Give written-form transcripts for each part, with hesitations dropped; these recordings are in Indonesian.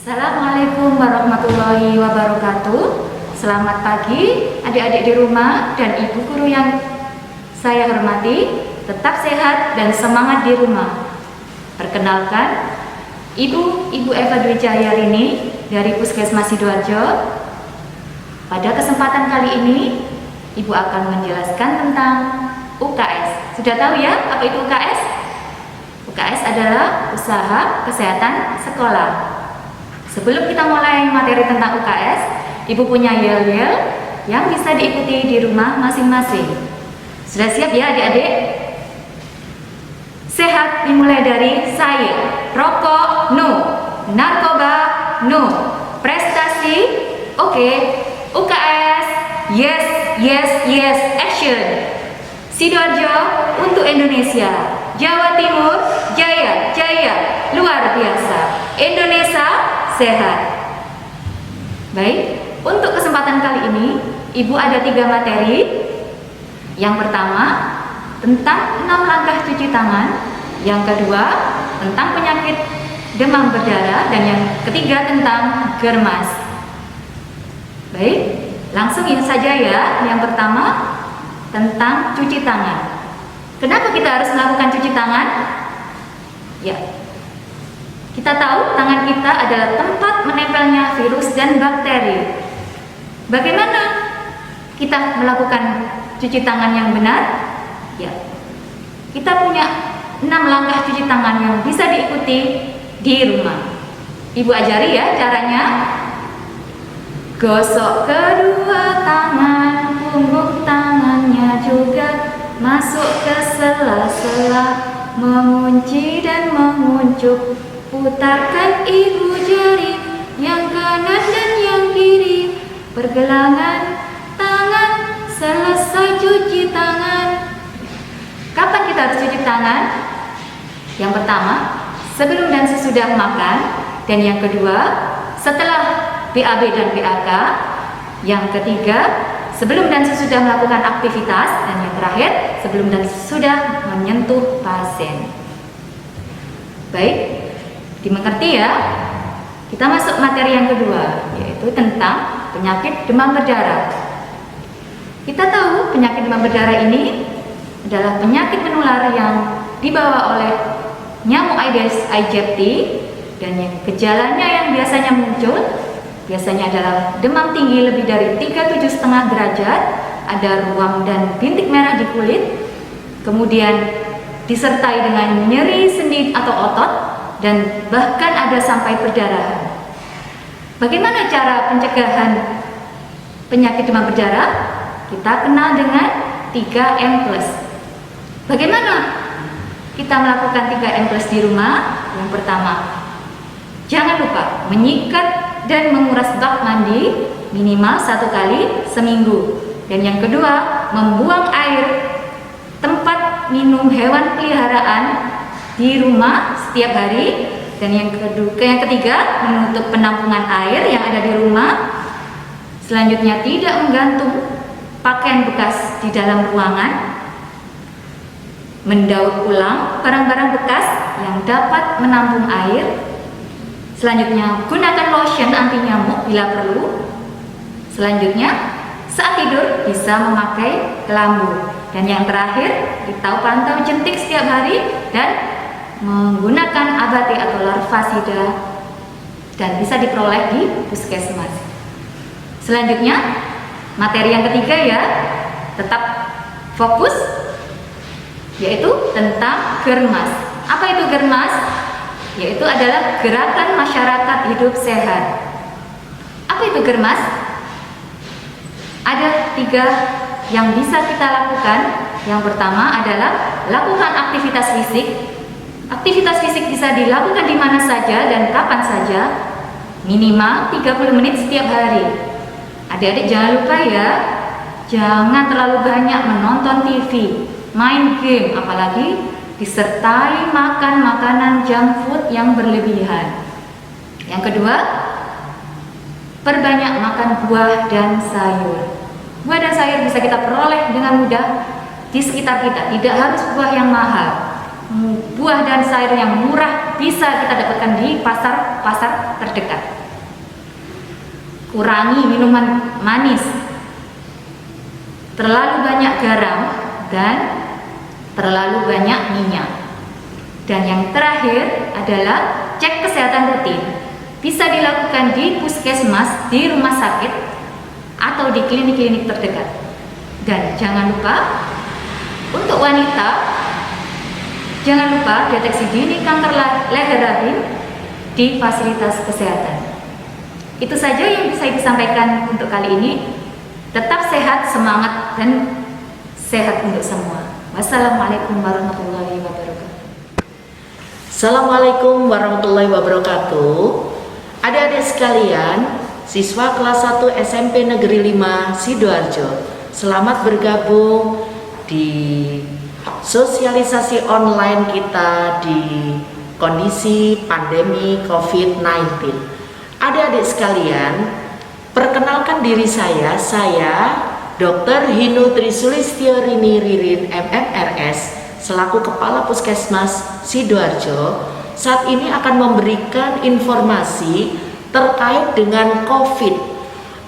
Assalamualaikum warahmatullahi wabarakatuh. Selamat pagi adik-adik di rumah dan ibu guru yang saya hormati. Tetap sehat dan semangat di rumah. Perkenalkan, Ibu Eva Dwi Cahyarini dari Puskesmas Sidoarjo. Pada kesempatan kali ini, Ibu akan menjelaskan tentang UKS. Sudah tahu ya apa itu UKS? UKS adalah usaha kesehatan sekolah. Sebelum kita mulai materi tentang UKS, Ibu punya yel-yel yang bisa diikuti di rumah masing-masing. Sudah siap ya adik-adik? Sehat dimulai dari saya. Rokok, no. Narkoba, no. Prestasi, oke. UKS, yes, yes, yes, action. Sidoarjo untuk Indonesia. Jawa Timur, jaya, jaya, luar biasa. Indonesia, sehat. Baik, untuk kesempatan kali ini, Ibu ada 3 materi. Yang pertama, tentang 6 langkah cuci tangan. Yang kedua, tentang penyakit demam berdarah. Dan yang ketiga, tentang germas. Baik, langsung saja ya. Yang pertama, tentang cuci tangan. Kenapa kita harus melakukan cuci tangan? Ya, kita tahu tangan kita adalah tempat menempelnya virus dan bakteri. Bagaimana kita melakukan cuci tangan yang benar? Ya, kita punya 6 langkah cuci tangan yang bisa diikuti di rumah. Ibu ajari ya caranya. Gosok kedua tangan, punggung tangannya juga, masuk ke sela-sela, mengunci dan menguncup. Putarkan ibu jari yang kanan dan yang kiri. Pergelangan tangan, selesai cuci tangan. Kapan kita harus cuci tangan? Yang pertama, sebelum dan sesudah makan. Dan yang kedua, setelah BAB dan BAK. Yang ketiga, sebelum dan sesudah melakukan aktivitas. Dan yang terakhir, sebelum dan sesudah menyentuh pasien. Baik, dimengerti ya. Kita masuk materi yang kedua, yaitu tentang penyakit demam berdarah. Kita tahu penyakit demam berdarah ini adalah penyakit menular yang dibawa oleh nyamuk Aedes aegypti. Dan yang gejalanya yang biasanya muncul biasanya adalah demam tinggi lebih dari 37,5 derajat, ada ruam dan bintik merah di kulit, kemudian disertai dengan nyeri sendi atau otot, dan bahkan ada sampai perdarahan. Bagaimana cara pencegahan penyakit demam berdarah? Kita kenal dengan 3M+. Bagaimana kita melakukan 3M+ di rumah? Yang pertama, jangan lupa menyikat dan menguras bak mandi minimal 1 kali seminggu. Dan yang kedua, membuang air tempat minum hewan peliharaan di rumah setiap hari. Dan yang ketiga, menutup penampungan air yang ada di rumah. Selanjutnya, tidak menggantung pakaian bekas di dalam ruangan. Mendaur ulang barang-barang bekas yang dapat menampung air. Selanjutnya, gunakan lotion anti nyamuk bila perlu. Selanjutnya, saat tidur bisa memakai kelambu. Dan yang terakhir, kita pantau jentik setiap hari dan menggunakan ABT atau larvasida, dan bisa diperoleh di puskesmas. Selanjutnya, materi yang ketiga ya, tetap fokus, yaitu tentang germas. Apa itu germas? Yaitu adalah gerakan masyarakat hidup sehat. Apa itu germas? Ada 3 yang bisa kita lakukan. Yang pertama adalah lakukan aktivitas fisik. Aktivitas fisik bisa dilakukan di mana saja dan kapan saja, minimal 30 menit setiap hari. Adik-adik jangan lupa ya, jangan terlalu banyak menonton TV, main game, apalagi disertai makan makanan junk food yang berlebihan. Yang kedua, perbanyak makan buah dan sayur. Buah dan sayur bisa kita peroleh dengan mudah di sekitar kita, tidak harus buah yang mahal. buah dan sayur yang murah bisa kita dapatkan di pasar-pasar terdekat. Kurangi minuman manis, terlalu banyak garam, dan terlalu banyak minyak. Dan yang terakhir adalah cek kesehatan rutin. Bisa dilakukan di puskesmas, di rumah sakit, atau di klinik-klinik terdekat. Dan jangan lupa, untuk wanita, jangan lupa deteksi dini kanker leher rahim di fasilitas kesehatan. Itu saja yang bisa disampaikan untuk kali ini. Tetap sehat, semangat, dan sehat untuk semua. Wassalamualaikum warahmatullahi wabarakatuh. Assalamualaikum warahmatullahi wabarakatuh. Adik-adik sekalian, siswa kelas 1 SMP Negeri 5 Sidoarjo, selamat bergabung di sosialisasi online kita di kondisi pandemi COVID-19. Adik-adik sekalian, perkenalkan diri saya Dr. Hinu Trisulistiorini Ririn MMRS selaku Kepala Puskesmas Sidoarjo. Saat ini akan memberikan informasi terkait dengan COVID.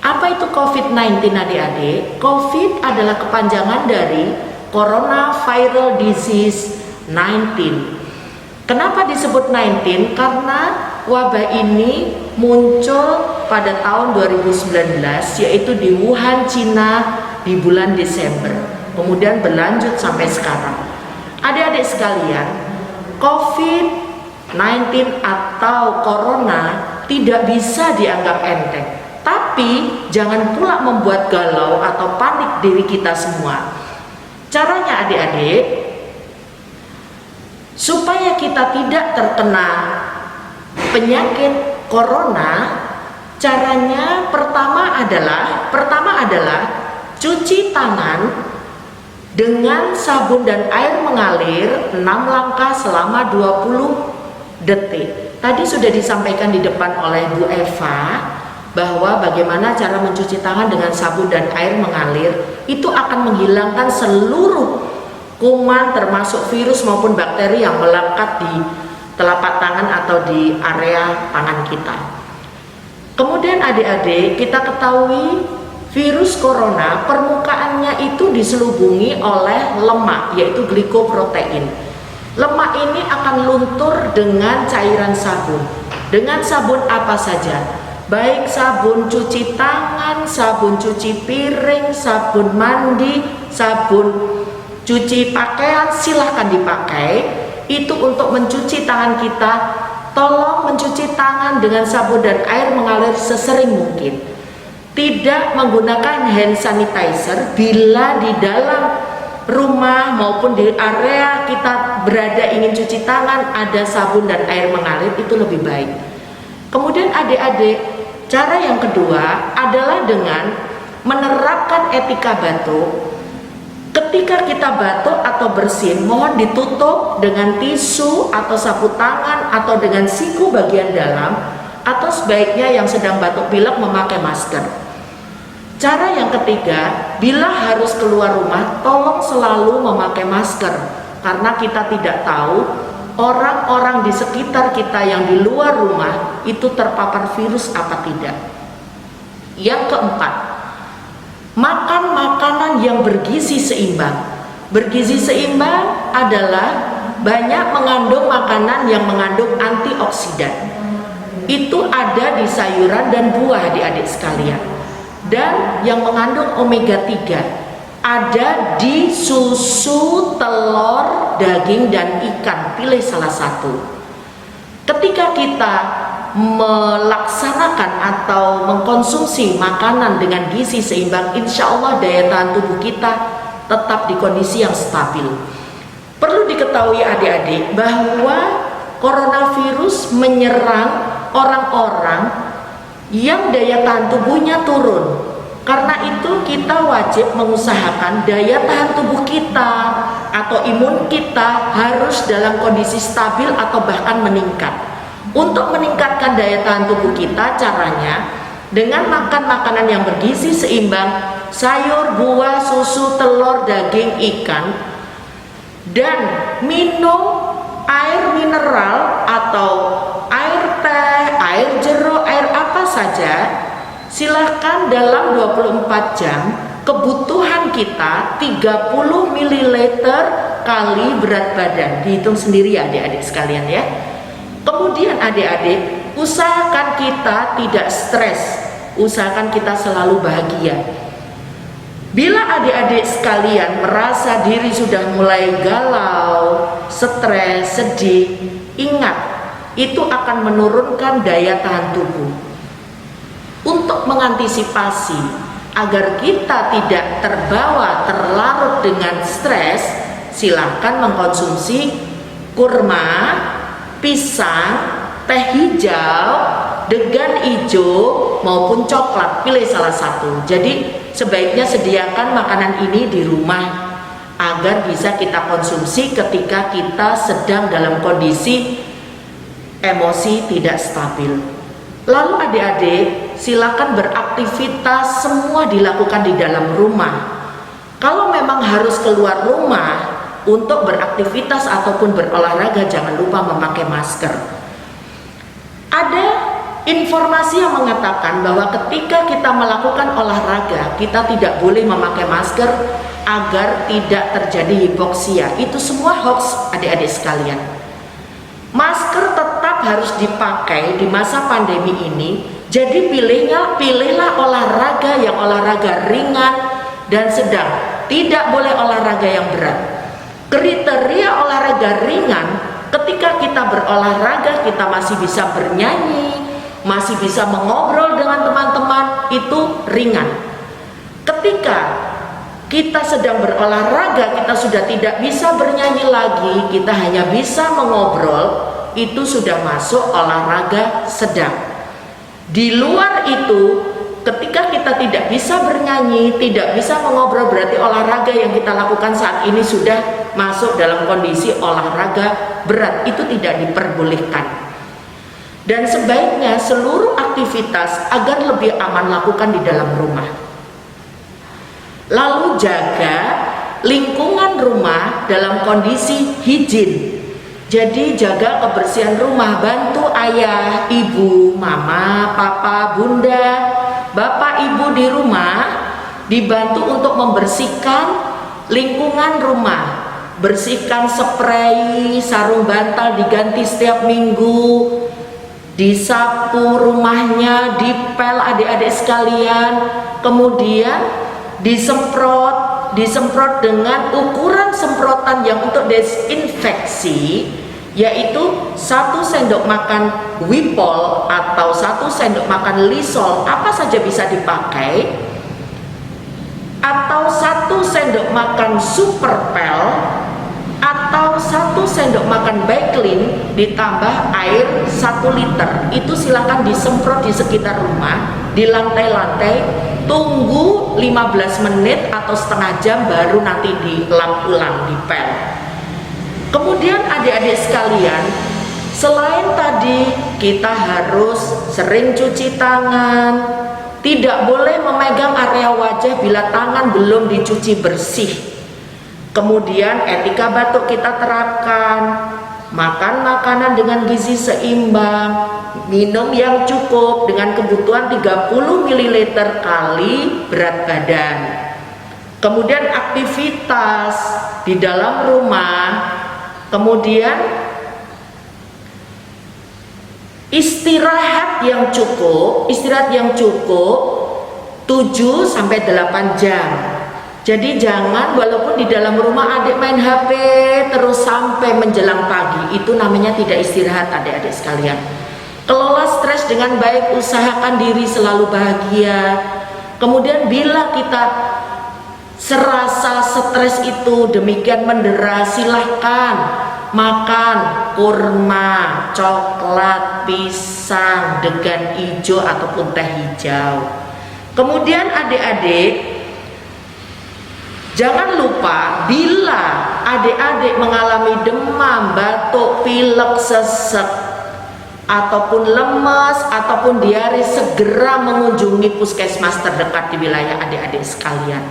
Apa itu COVID-19 adik-adik? COVID adalah kepanjangan dari Coronavirus Disease 19. Kenapa disebut 19? Karena wabah ini muncul pada tahun 2019, yaitu di Wuhan, Cina di bulan Desember. Kemudian berlanjut sampai sekarang. Adik-adik sekalian, COVID-19 atau Corona tidak bisa dianggap enteng. Tapi jangan pula membuat galau atau panik diri kita semua. Caranya adik-adik, supaya kita tidak terkena penyakit corona, caranya pertama adalah cuci tangan dengan sabun dan air mengalir 6 langkah selama 20 detik. Tadi sudah disampaikan di depan oleh Bu Eva bahwa bagaimana cara mencuci tangan dengan sabun dan air mengalir itu akan menghilangkan seluruh kuman termasuk virus maupun bakteri yang melekat di telapak tangan atau di area tangan kita. Kemudian adik-adik, kita ketahui virus corona permukaannya itu diselubungi oleh lemak, yaitu glikoprotein. Lemak ini akan luntur dengan cairan sabun. Dengan sabun apa saja? Baik sabun cuci tangan, sabun cuci piring, sabun mandi, sabun cuci pakaian, silahkan dipakai. Itu untuk mencuci tangan kita. Tolong mencuci tangan dengan sabun dan air mengalir sesering mungkin. Tidak menggunakan hand sanitizer bila di dalam rumah maupun di area kita berada ingin cuci tangan ada sabun dan air mengalir, itu lebih baik. Kemudian adik-adik, cara yang kedua adalah dengan menerapkan etika batuk. Ketika kita batuk atau bersin, mohon ditutup dengan tisu atau sapu tangan atau dengan siku bagian dalam, atau sebaiknya yang sedang batuk pilek memakai masker. Cara yang ketiga, bila harus keluar rumah, tolong selalu memakai masker, karena kita tidak tahu orang-orang di sekitar kita yang di luar rumah itu terpapar virus apa tidak. Yang keempat, makan makanan yang bergizi seimbang. Bergizi seimbang adalah banyak mengandung makanan yang mengandung antioksidan. Itu ada di sayuran dan buah adik-adik sekalian. Dan yang mengandung omega 3 ada di susu, telur, daging, dan ikan. Pilih salah satu. Ketika kita melaksanakan atau mengkonsumsi makanan dengan gizi seimbang, insya Allah daya tahan tubuh kita tetap di kondisi yang stabil. Perlu diketahui adik-adik bahwa coronavirus menyerang orang-orang yang daya tahan tubuhnya turun. Karena itu kita wajib mengusahakan daya tahan tubuh kita atau imun kita harus dalam kondisi stabil atau bahkan meningkat. Untuk meningkatkan daya tahan tubuh kita, caranya dengan makan makanan yang bergizi seimbang, sayur, buah, susu, telur, daging, ikan, dan minum air mineral atau air teh, air jeruk, air apa saja, silahkan dalam 24 jam kebutuhan kita 30 ml kali berat badan. Dihitung sendiri ya adik-adik sekalian ya. Kemudian adik-adik, usahakan kita tidak stres, usahakan kita selalu bahagia. Bila adik-adik sekalian merasa diri sudah mulai galau, stres, sedih, ingat, itu akan menurunkan daya tahan tubuh. Untuk mengantisipasi agar kita tidak terbawa, terlarut dengan stres, silahkan mengkonsumsi kurma, pisang, teh hijau, degan hijau maupun coklat, pilih salah satu. Jadi sebaiknya sediakan makanan ini di rumah agar bisa kita konsumsi ketika kita sedang dalam kondisi emosi tidak stabil. Lalu adik-adik, silakan beraktivitas semua dilakukan di dalam rumah. Kalau memang harus keluar rumah untuk beraktivitas ataupun berolahraga, jangan lupa memakai masker. Ada informasi yang mengatakan bahwa ketika kita melakukan olahraga, kita tidak boleh memakai masker agar tidak terjadi hipoksia. Itu semua hoax adik-adik sekalian. Masker tetap harus dipakai di masa pandemi ini. Jadi pilihlah olahraga yang olahraga ringan dan sedang. Tidak boleh olahraga yang berat. Kriteria olahraga ringan, ketika kita berolahraga kita masih bisa bernyanyi, masih bisa mengobrol dengan teman-teman, itu ringan. Ketika kita sedang berolahraga, kita sudah tidak bisa bernyanyi lagi, kita hanya bisa mengobrol, itu sudah masuk olahraga sedang. Di luar itu, ketika kita tidak bisa bernyanyi, tidak bisa mengobrol, berarti olahraga yang kita lakukan saat ini sudah masuk dalam kondisi olahraga berat, itu tidak diperbolehkan. Dan sebaiknya seluruh aktivitas agar lebih aman lakukan di dalam rumah. Lalu jaga lingkungan rumah dalam kondisi hijin. Jadi jaga kebersihan rumah, bantu ayah, ibu, mama, papa, bunda, bapak, ibu di rumah dibantu untuk membersihkan lingkungan rumah. Bersihkan spray, sarung bantal diganti setiap minggu, disapu rumahnya, dipel adik-adik sekalian, kemudian disemprot dengan ukuran semprotan yang untuk desinfeksi, yaitu 1 sendok makan Wipol atau 1 sendok makan Lysol, apa saja bisa dipakai, atau 1 sendok makan Superpel, atau 1 sendok makan Baiklin ditambah air 1 liter. Itu silakan disemprot di sekitar rumah, di lantai-lantai. Tunggu 15 menit atau setengah jam baru nanti dilap ulang, dipel. Kemudian adik-adik sekalian, selain tadi kita harus sering cuci tangan, tidak boleh memegang area wajah bila tangan belum dicuci bersih. Kemudian etika batuk kita terapkan, makan makanan dengan gizi seimbang, minum yang cukup dengan kebutuhan 30 ml kali berat badan. Kemudian aktivitas di dalam rumah, kemudian istirahat yang cukup 7-8 jam. Jadi jangan walaupun di dalam rumah adik main HP terus sampai menjelang pagi, itu namanya tidak istirahat adik-adik sekalian. Kelola stres dengan baik, usahakan diri selalu bahagia. Kemudian bila kita serasa stres itu demikian mendera, silahkan makan kurma, coklat, pisang, degan hijau ataupun teh hijau. Kemudian adik-adik, jangan lupa bila adik-adik mengalami demam, batuk, pilek, sesek, ataupun lemas, ataupun diare, segera mengunjungi puskesmas terdekat di wilayah adik-adik sekalian.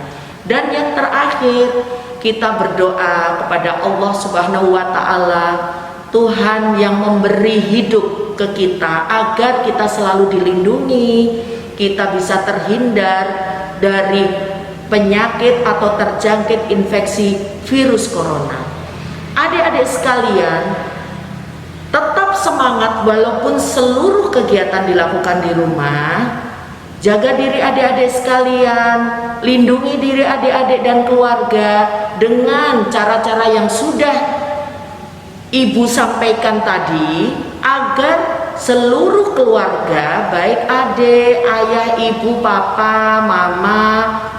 Dan yang terakhir, kita berdoa kepada Allah Subhanahu wa Ta'ala Tuhan yang memberi hidup ke kita agar kita selalu dilindungi, kita bisa terhindar dari penyakit atau terjangkit infeksi virus corona. Adik-adik sekalian, tetap semangat walaupun seluruh kegiatan dilakukan di rumah. Jaga diri adik-adik sekalian, lindungi diri adik-adik dan keluarga dengan cara-cara yang sudah Ibu sampaikan tadi, agar seluruh keluarga, baik adik, ayah, ibu, papa, mama,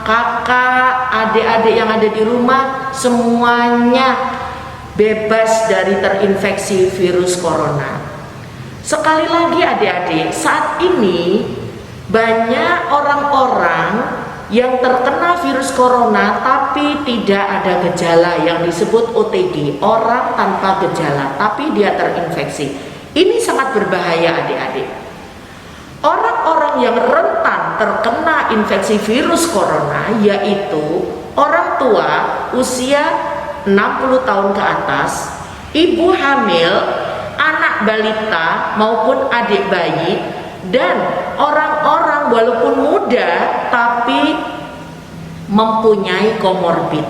kakak, adik-adik yang ada di rumah, semuanya bebas dari terinfeksi virus corona. Sekali lagi adik-adik, saat ini banyak orang-orang yang terkena virus corona tapi tidak ada gejala, yang disebut OTG, orang tanpa gejala tapi dia terinfeksi. Ini sangat berbahaya adik-adik. Orang-orang yang rentan terkena infeksi virus corona yaitu orang tua usia 60 tahun ke atas, ibu hamil, anak balita maupun adik bayi, dan orang-orang walaupun muda tapi mempunyai komorbid.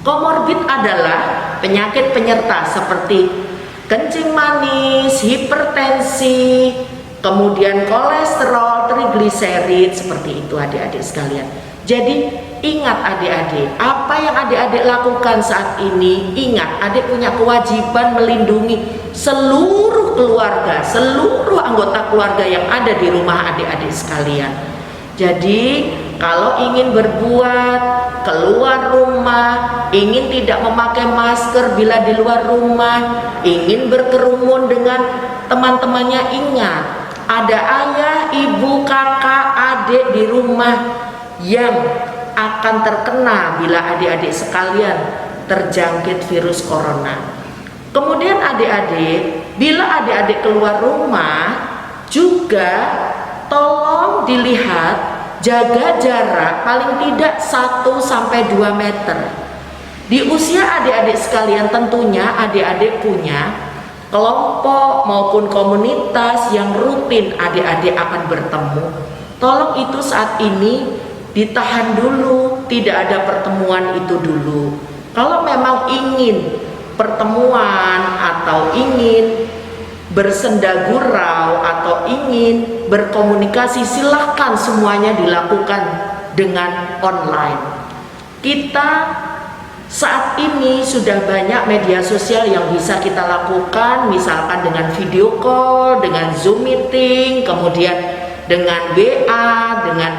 Komorbid adalah penyakit penyerta seperti kencing manis, hipertensi, kemudian kolesterol, trigliserid, seperti itu adik-adik sekalian. Jadi ingat adik-adik, apa yang adik-adik lakukan saat ini, ingat adik punya kewajiban melindungi seluruh keluarga, seluruh anggota keluarga yang ada di rumah adik-adik sekalian. Jadi kalau ingin berbuat keluar rumah, ingin tidak memakai masker bila di luar rumah, ingin berkerumun dengan teman-temannya, ingat ada ayah, ibu, kakak, adik di rumah yang akan terkena bila adik-adik sekalian terjangkit virus corona. Kemudian adik-adik, bila adik-adik keluar rumah juga tolong dilihat, jaga jarak paling tidak 1-2 meter. Di usia adik-adik sekalian tentunya adik-adik punya kelompok maupun komunitas yang rutin adik-adik akan bertemu. Tolong itu saat ini ditahan dulu, tidak ada pertemuan itu dulu. Kalau memang ingin pertemuan atau ingin bersenda gurau atau ingin berkomunikasi, silahkan semuanya dilakukan dengan online. Kita saat ini sudah banyak media sosial yang bisa kita lakukan, misalkan dengan video call, dengan Zoom meeting, kemudian dengan WA, dengan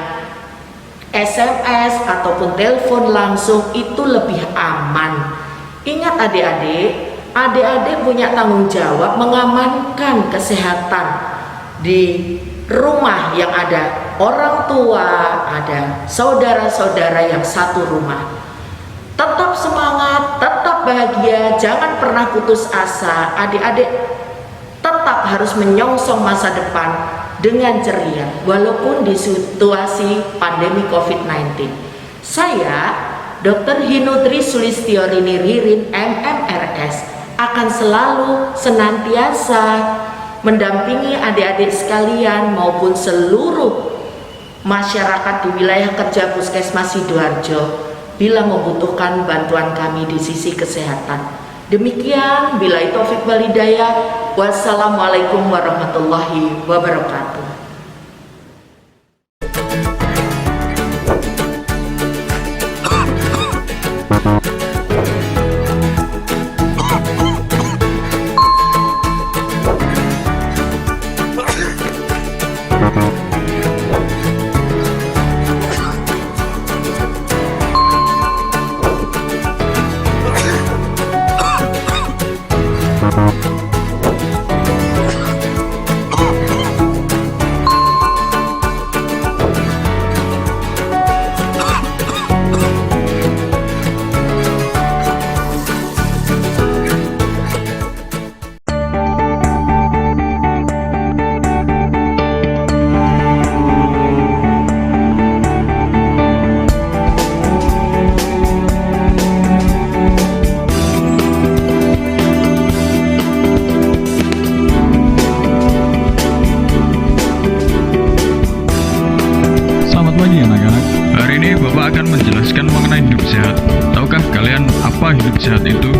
SMS ataupun telepon langsung, itu lebih aman. Ingat adik-adik, adik-adik punya tanggung jawab mengamankan kesehatan di rumah yang ada orang tua, ada saudara-saudara yang satu rumah. Tetap semangat, tetap bahagia, jangan pernah putus asa. Adik-adik tetap harus menyongsong masa depan dengan ceria walaupun di situasi pandemi COVID-19. Saya, Dr. Hinutri Sulistiorini Ririn, MMRS, akan selalu senantiasa mendampingi adik-adik sekalian maupun seluruh masyarakat di wilayah kerja Puskesmas Sidoarjo bila membutuhkan bantuan kami di sisi kesehatan. Demikian, billahi taufik wal hidayah. Wassalamualaikum warahmatullahi wabarakatuh. sehat itu?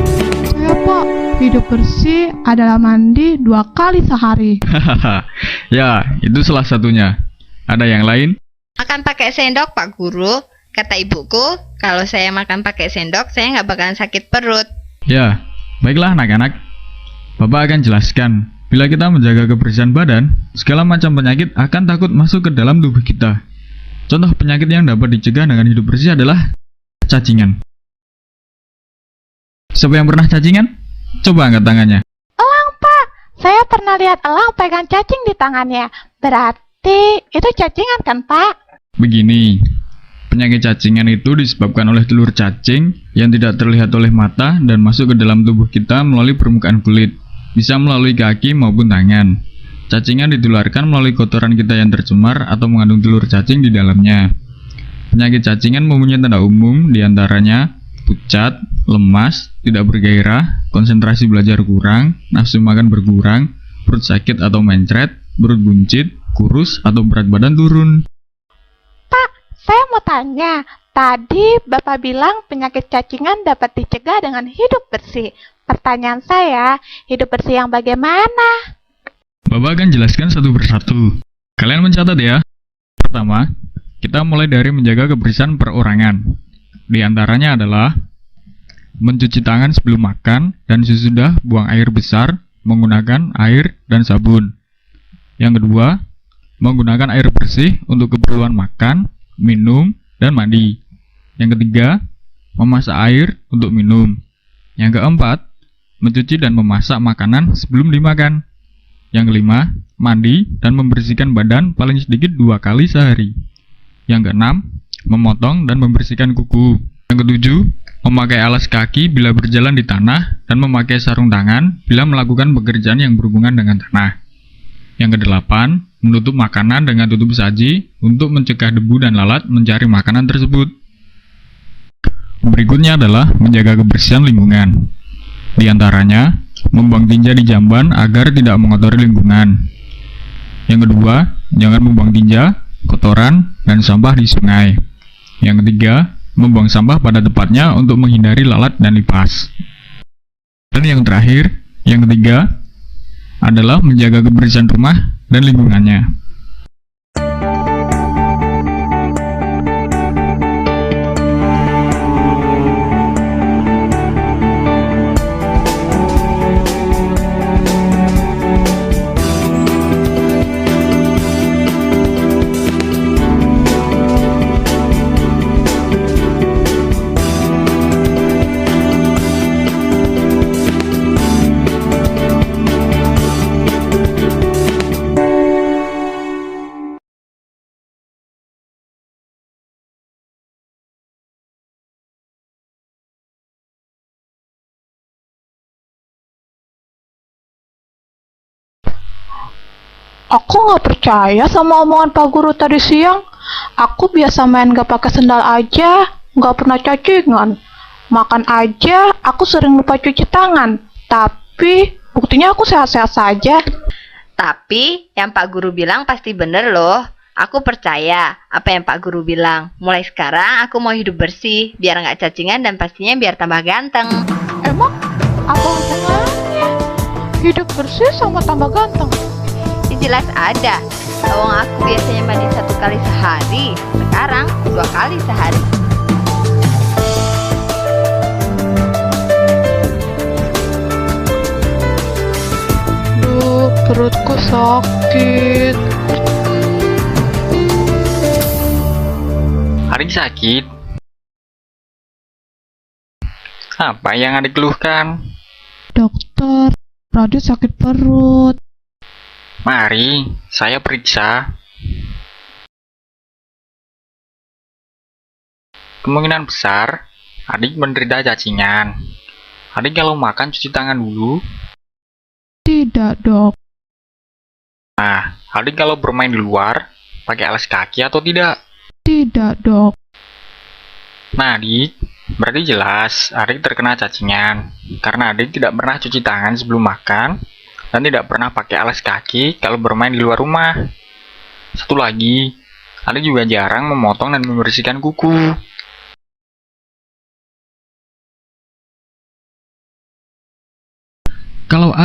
Saya, Pak, hidup bersih adalah mandi 2 kali sehari. Hahaha, ya, itu salah satunya. Ada yang lain? Makan pakai sendok, Pak Guru. Kata ibuku, kalau saya makan pakai sendok, saya nggak bakalan sakit perut. Ya, baiklah anak-anak. Bapak akan jelaskan. Bila kita menjaga kebersihan badan, segala macam penyakit akan takut masuk ke dalam tubuh kita. Contoh penyakit yang dapat dicegah dengan hidup bersih adalah cacingan. Siapa yang pernah cacingan? Coba angkat tangannya. Elang, Pak. Saya pernah lihat elang pegang cacing di tangannya. Berarti itu cacingan kan, Pak? Begini, penyakit cacingan itu disebabkan oleh telur cacing yang tidak terlihat oleh mata dan masuk ke dalam tubuh kita melalui permukaan kulit. Bisa melalui kaki maupun tangan. Cacingan ditularkan melalui kotoran kita yang tercemar atau mengandung telur cacing di dalamnya. Penyakit cacingan mempunyai tanda umum diantaranya pucat, lemas, tidak bergairah, konsentrasi belajar kurang, nafsu makan berkurang, perut sakit atau mencret, perut buncit, kurus, atau berat badan turun. Pak, saya mau tanya. Tadi Bapak bilang penyakit cacingan dapat dicegah dengan hidup bersih. Pertanyaan saya, hidup bersih yang bagaimana? Bapak akan jelaskan satu persatu. Kalian mencatat ya. Pertama, kita mulai dari menjaga kebersihan perorangan. Di antaranya adalah mencuci tangan sebelum makan dan sesudah buang air besar menggunakan air dan sabun. Yang kedua, menggunakan air bersih untuk keperluan makan, minum, dan mandi. Yang ketiga, memasak air untuk minum. Yang keempat, mencuci dan memasak makanan sebelum dimakan. Yang kelima, mandi dan membersihkan badan paling sedikit 2 kali sehari. Yang keenam, memotong dan membersihkan kuku. Yang ketujuh, memakai alas kaki bila berjalan di tanah dan memakai sarung tangan bila melakukan pekerjaan yang berhubungan dengan tanah. Yang kedelapan, menutup makanan dengan tutup saji untuk mencegah debu dan lalat mencari makanan tersebut. Berikutnya adalah menjaga kebersihan lingkungan. Di antaranya, membuang tinja di jamban agar tidak mengotori lingkungan. Yang kedua, jangan membuang tinja, kotoran, dan sampah di sungai. Yang ketiga, membuang sampah pada tempatnya untuk menghindari lalat dan lipas. Dan yang terakhir, yang ketiga, adalah menjaga kebersihan rumah dan lingkungannya. Aku nggak percaya sama omongan Pak Guru tadi siang. Aku biasa main gak pakai sendal aja, nggak pernah cacingan. Makan aja, aku sering lupa cuci tangan. Tapi buktinya aku sehat-sehat saja. Tapi yang Pak Guru bilang pasti bener loh. Aku percaya apa yang Pak Guru bilang. Mulai sekarang aku mau hidup bersih, biar nggak cacingan dan pastinya biar tambah ganteng. Emang apa hubungannya? Hidup bersih sama tambah ganteng? Jelas ada. Wong aku biasanya mandi 1 kali sehari, sekarang 2 kali sehari. Duh, perutku sakit. Adik sakit? Apa yang adik keluhkan? Dokter, Radit sakit perut. Mari, saya periksa. Kemungkinan besar, adik menderita cacingan. Adik kalau makan cuci tangan dulu. Tidak, dok. Nah, adik kalau bermain di luar, pakai alas kaki atau tidak? Tidak, dok. Nah, adik, berarti jelas adik terkena cacingan. Karena adik tidak pernah cuci tangan sebelum makan, dan tidak pernah pakai alas kaki kalau bermain di luar rumah. Satu lagi, adik juga jarang memotong dan membersihkan kuku.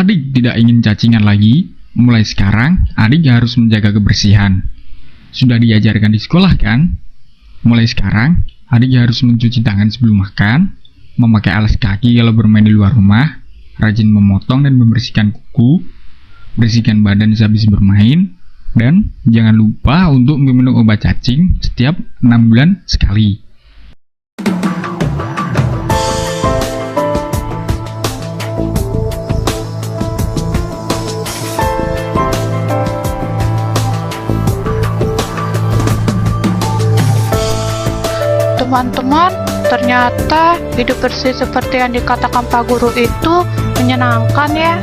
adik tidak ingin cacingan lagi, mulai sekarang adik harus menjaga kebersihan. Sudah diajarkan di sekolah kan? Mulai sekarang, adik harus mencuci tangan sebelum makan, memakai alas kaki kalau bermain di luar rumah, rajin memotong dan membersihkan kuku, bersihkan badan sehabis bermain, dan jangan lupa untuk meminum obat cacing setiap 6 bulan sekali. Teman-teman, ternyata hidup bersih seperti yang dikatakan Pak Guru itu menyenangkan ya.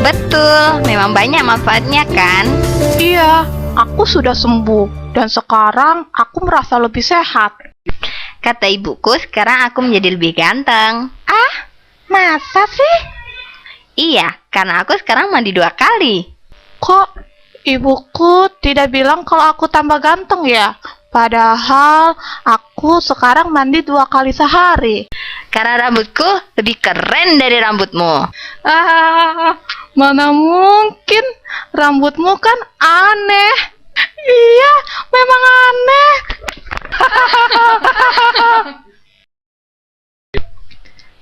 Betul, memang banyak manfaatnya kan? Iya, aku sudah sembuh dan sekarang aku merasa lebih sehat. Kata ibuku, sekarang aku menjadi lebih ganteng. Ah, masa sih? Iya, karena aku sekarang mandi 2 kali. Kok ibuku tidak bilang kalau aku tambah ganteng ya? Padahal aku sekarang mandi 2 kali sehari. Karena rambutku lebih keren dari rambutmu. Ah, mana mungkin? Rambutmu kan aneh. Iya, memang aneh.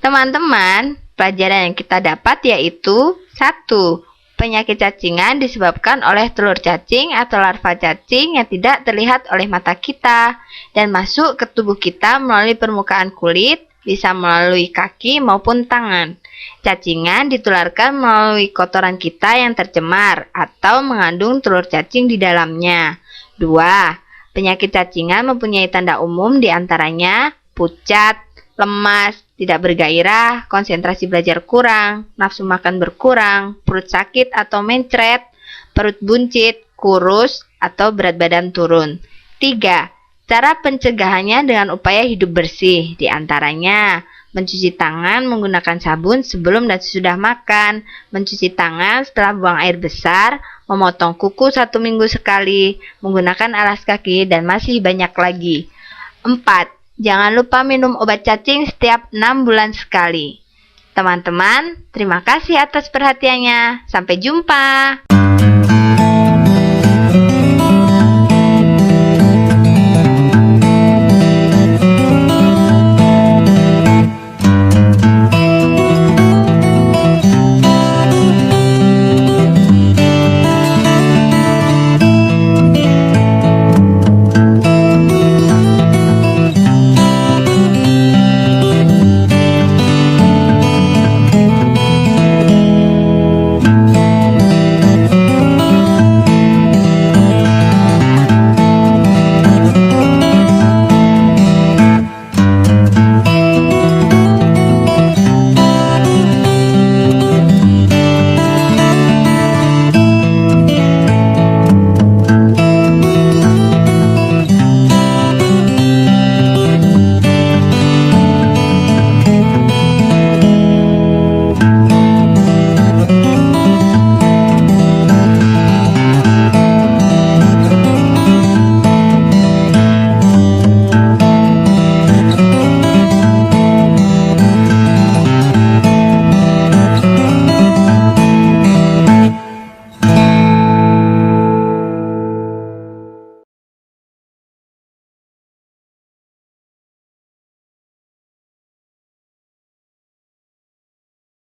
Teman-teman, pelajaran yang kita dapat yaitu 1. Penyakit cacingan disebabkan oleh telur cacing atau larva cacing yang tidak terlihat oleh mata kita dan masuk ke tubuh kita melalui permukaan kulit, bisa melalui kaki maupun tangan. Cacingan ditularkan melalui kotoran kita yang tercemar atau mengandung telur cacing di dalamnya. 2. Penyakit cacingan mempunyai tanda umum diantaranya pucat, lemas, tidak bergairah, konsentrasi belajar kurang, nafsu makan berkurang, perut sakit atau mencret, perut buncit, kurus, atau berat badan turun. 3. Cara pencegahannya dengan upaya hidup bersih, diantaranya mencuci tangan menggunakan sabun sebelum dan sesudah makan, mencuci tangan setelah buang air besar, memotong kuku 1 minggu sekali, menggunakan alas kaki, dan masih banyak lagi. 4. Jangan lupa minum obat cacing setiap 6 bulan sekali. Teman-teman, terima kasih atas perhatiannya. Sampai jumpa.